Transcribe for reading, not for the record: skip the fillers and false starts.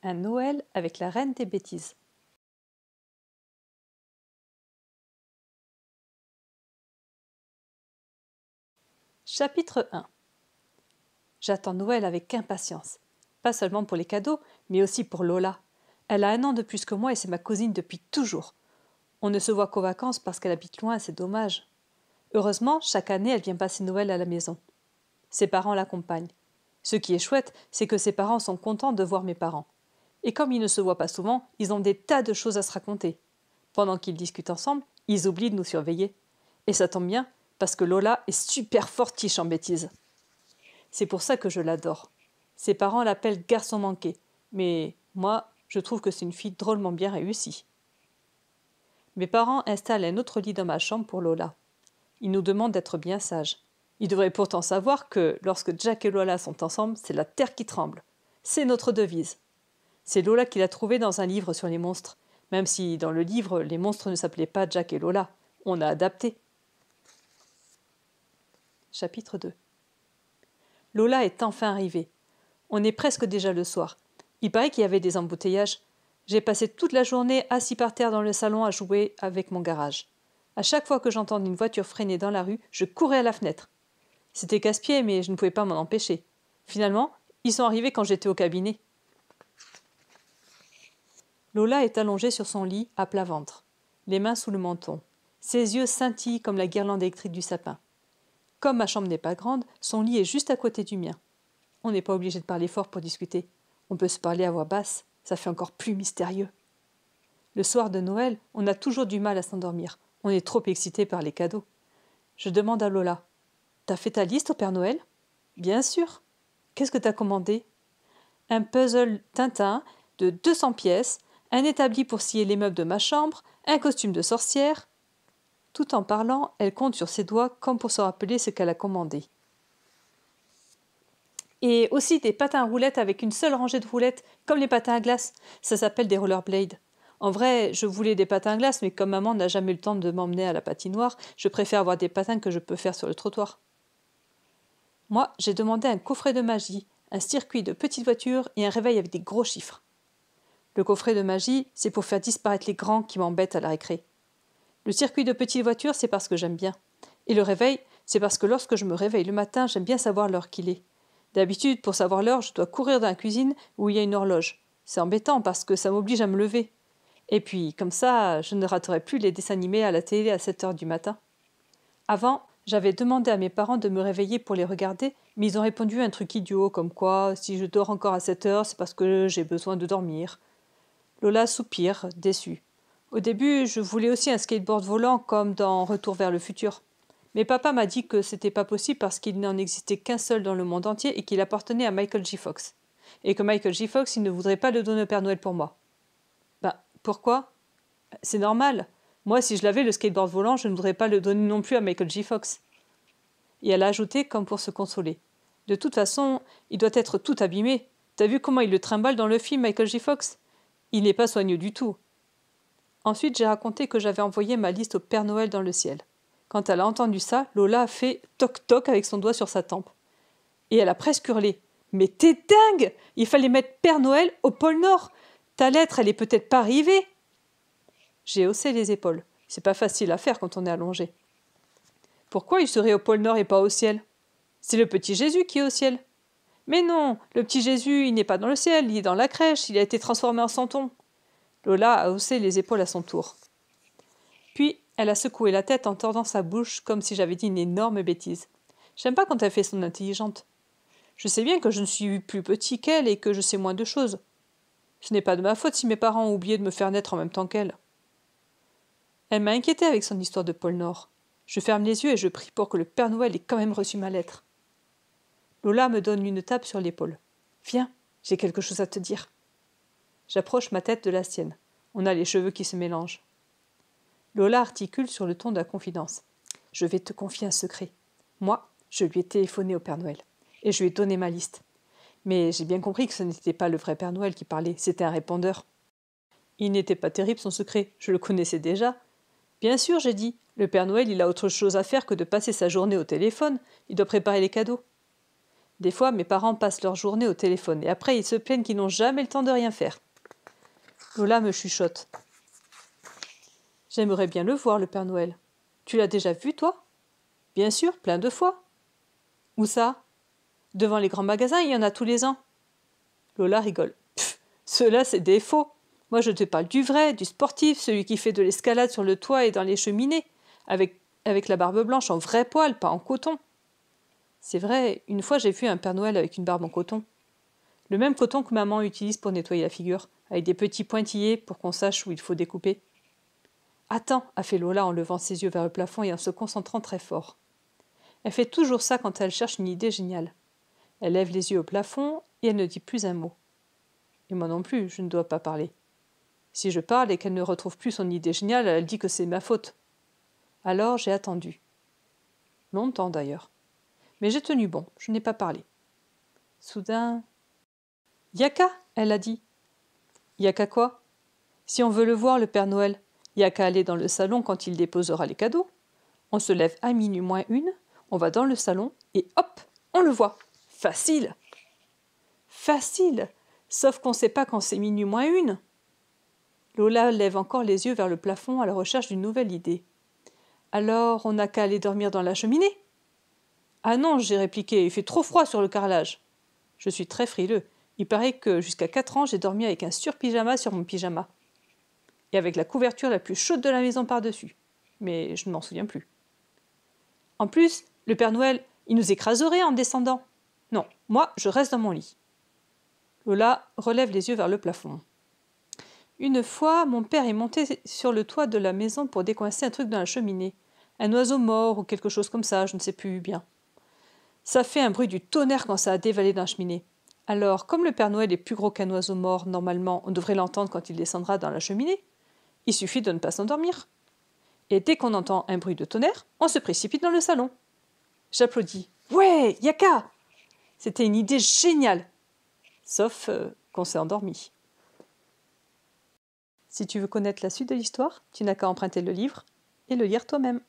Un Noël avec la reine des bêtises. Chapitre 1. J'attends Noël avec impatience. Pas seulement pour les cadeaux, mais aussi pour Lola. Elle a 1 an de plus que moi et c'est ma cousine depuis toujours. On ne se voit qu'aux vacances parce qu'elle habite loin, c'est dommage. Heureusement, chaque année, elle vient passer Noël à la maison. Ses parents l'accompagnent. Ce qui est chouette, c'est que ses parents sont contents de voir mes parents. Et comme ils ne se voient pas souvent, ils ont des tas de choses à se raconter. Pendant qu'ils discutent ensemble, ils oublient de nous surveiller. Et ça tombe bien, parce que Lola est super fortiche en bêtises. C'est pour ça que je l'adore. Ses parents l'appellent garçon manqué, mais moi, je trouve que c'est une fille drôlement bien réussie. Mes parents installent un autre lit dans ma chambre pour Lola. Ils nous demandent d'être bien sages. Ils devraient pourtant savoir que, lorsque Jack et Lola sont ensemble, c'est la terre qui tremble. C'est notre devise. C'est Lola qui l'a trouvée dans un livre sur les monstres, même si, dans le livre, les monstres ne s'appelaient pas Jack et Lola. On a adapté. Chapitre 2. Lola est enfin arrivée. On est presque déjà le soir. Il paraît qu'il y avait des embouteillages. J'ai passé toute la journée assis par terre dans le salon à jouer avec mon garage. À chaque fois que j'entendais une voiture freiner dans la rue, je courais à la fenêtre. C'était casse-pied, mais je ne pouvais pas m'en empêcher. Finalement, ils sont arrivés quand j'étais au cabinet. Lola est allongée sur son lit, à plat ventre, les mains sous le menton. Ses yeux scintillent comme la guirlande électrique du sapin. Comme ma chambre n'est pas grande, son lit est juste à côté du mien. On n'est pas obligé de parler fort pour discuter. On peut se parler à voix basse, ça fait encore plus mystérieux. Le soir de Noël, on a toujours du mal à s'endormir. On est trop excité par les cadeaux. Je demande à Lola, « T'as fait ta liste au Père Noël ?»« Bien sûr. »« Qu'est-ce que t'as commandé ?»« Un puzzle Tintin de 200 pièces, un établi pour scier les meubles de ma chambre, un costume de sorcière. » Tout en parlant, elle compte sur ses doigts comme pour se rappeler ce qu'elle a commandé. Et aussi des patins à roulettes avec une seule rangée de roulettes, comme les patins à glace. Ça s'appelle des rollerblades. En vrai, je voulais des patins à glace, mais comme maman n'a jamais eu le temps de m'emmener à la patinoire, je préfère avoir des patins que je peux faire sur le trottoir. Moi, j'ai demandé un coffret de magie, un circuit de petites voitures et un réveil avec des gros chiffres. Le coffret de magie, c'est pour faire disparaître les grands qui m'embêtent à la récré. Le circuit de petites voitures, c'est parce que j'aime bien. Et le réveil, c'est parce que lorsque je me réveille le matin, j'aime bien savoir l'heure qu'il est. D'habitude, pour savoir l'heure, je dois courir dans la cuisine où il y a une horloge. C'est embêtant parce que ça m'oblige à me lever. Et puis, comme ça, je ne raterai plus les dessins animés à la télé à 7 heures du matin. Avant, j'avais demandé à mes parents de me réveiller pour les regarder, mais ils ont répondu un truc idiot comme quoi, si je dors encore à 7 heures, c'est parce que j'ai besoin de dormir. Lola soupire, déçue. Au début, je voulais aussi un skateboard volant comme dans Retour vers le futur. Mais papa m'a dit que c'était pas possible parce qu'il n'en existait qu'un seul dans le monde entier et qu'il appartenait à Michael J. Fox. Et que Michael J. Fox, il ne voudrait pas le donner au Père Noël pour moi. Pourquoi ? C'est normal. Moi, si je l'avais, le skateboard volant, je ne voudrais pas le donner non plus à Michael J. Fox. Et elle a ajouté comme pour se consoler. De toute façon, il doit être tout abîmé. T'as vu comment il le trimballe dans le film, Michael J. Fox ? Il n'est pas soigneux du tout. Ensuite, j'ai raconté que j'avais envoyé ma liste au Père Noël dans le ciel. Quand elle a entendu ça, Lola a fait toc-toc avec son doigt sur sa tempe. Et elle a presque hurlé. « Mais t'es dingue ! Il fallait mettre Père Noël au pôle Nord. Ta lettre, elle est peut-être pas arrivée. » J'ai haussé les épaules. C'est pas facile à faire quand on est allongé. Pourquoi il serait au pôle Nord et pas au ciel ? C'est le petit Jésus qui est au ciel. Mais non, le petit Jésus, il n'est pas dans le ciel, il est dans la crèche, il a été transformé en santon. Lola a haussé les épaules à son tour. Puis, elle a secoué la tête en tordant sa bouche comme si j'avais dit une énorme bêtise. J'aime pas quand elle fait son intelligente. Je sais bien que je ne suis plus petit qu'elle et que je sais moins de choses. Ce n'est pas de ma faute si mes parents ont oublié de me faire naître en même temps qu'elle. Elle m'a inquiétée avec son histoire de pôle Nord. Je ferme les yeux et je prie pour que le Père Noël ait quand même reçu ma lettre. Lola me donne une tape sur l'épaule. « Viens, j'ai quelque chose à te dire. » J'approche ma tête de la sienne. On a les cheveux qui se mélangent. Lola articule sur le ton de la confidence. « Je vais te confier un secret. Moi, je lui ai téléphoné au Père Noël. Et je lui ai donné ma liste. Mais j'ai bien compris que ce n'était pas le vrai Père Noël qui parlait, c'était un répondeur. Il n'était pas terrible son secret, je le connaissais déjà. Bien sûr, j'ai dit, le Père Noël, il a autre chose à faire que de passer sa journée au téléphone, il doit préparer les cadeaux. Des fois, mes parents passent leur journée au téléphone et après ils se plaignent qu'ils n'ont jamais le temps de rien faire. Lola me chuchote. J'aimerais bien le voir, le Père Noël. Tu l'as déjà vu, toi? Bien sûr, plein de fois. Où ça? Devant les grands magasins, il y en a tous les ans. Lola rigole. Pff, ceux-là, c'est des faux. Moi, je te parle du vrai, du sportif, celui qui fait de l'escalade sur le toit et dans les cheminées, avec la barbe blanche en vrai poil, pas en coton. C'est vrai, une fois j'ai vu un Père Noël avec une barbe en coton. Le même coton que maman utilise pour nettoyer la figure, avec des petits pointillés pour qu'on sache où il faut découper. Attends, a fait Lola en levant ses yeux vers le plafond et en se concentrant très fort. Elle fait toujours ça quand elle cherche une idée géniale. Elle lève les yeux au plafond et elle ne dit plus un mot. Et moi non plus, je ne dois pas parler. Si je parle et qu'elle ne retrouve plus son idée géniale, elle dit que c'est ma faute. Alors j'ai attendu. Longtemps d'ailleurs. Mais j'ai tenu bon, je n'ai pas parlé. Soudain... Yaka, elle a dit. Yaka quoi? Si on veut le voir, le Père Noël, y a qu'à aller dans le salon quand il déposera les cadeaux. On se lève à minuit moins une, on va dans le salon et hop, on le voit. Facile. Facile. Sauf qu'on ne sait pas quand c'est minuit moins une. Lola lève encore les yeux vers le plafond à la recherche d'une nouvelle idée. Alors, on n'a qu'à aller dormir dans la cheminée? Ah non, j'ai répliqué, il fait trop froid sur le carrelage. Je suis très frileux. Il paraît que jusqu'à 4 ans, j'ai dormi avec un surpyjama sur mon pyjama. Et avec la couverture la plus chaude de la maison par-dessus. Mais je ne m'en souviens plus. En plus, le Père Noël, il nous écraserait en descendant. Non, moi, je reste dans mon lit. Lola relève les yeux vers le plafond. Une fois, mon père est monté sur le toit de la maison pour décoincer un truc dans la cheminée. Un oiseau mort ou quelque chose comme ça, je ne sais plus bien. Ça fait un bruit du tonnerre quand ça a dévalé dans la cheminée. Alors, comme le Père Noël est plus gros qu'un oiseau mort, normalement, on devrait l'entendre quand il descendra dans la cheminée. Il suffit de ne pas s'endormir. Et dès qu'on entend un bruit de tonnerre, on se précipite dans le salon. J'applaudis. Ouais, Yaka! C'était une idée géniale. Sauf qu'on s'est endormi. Si tu veux connaître la suite de l'histoire, tu n'as qu'à emprunter le livre et le lire toi-même.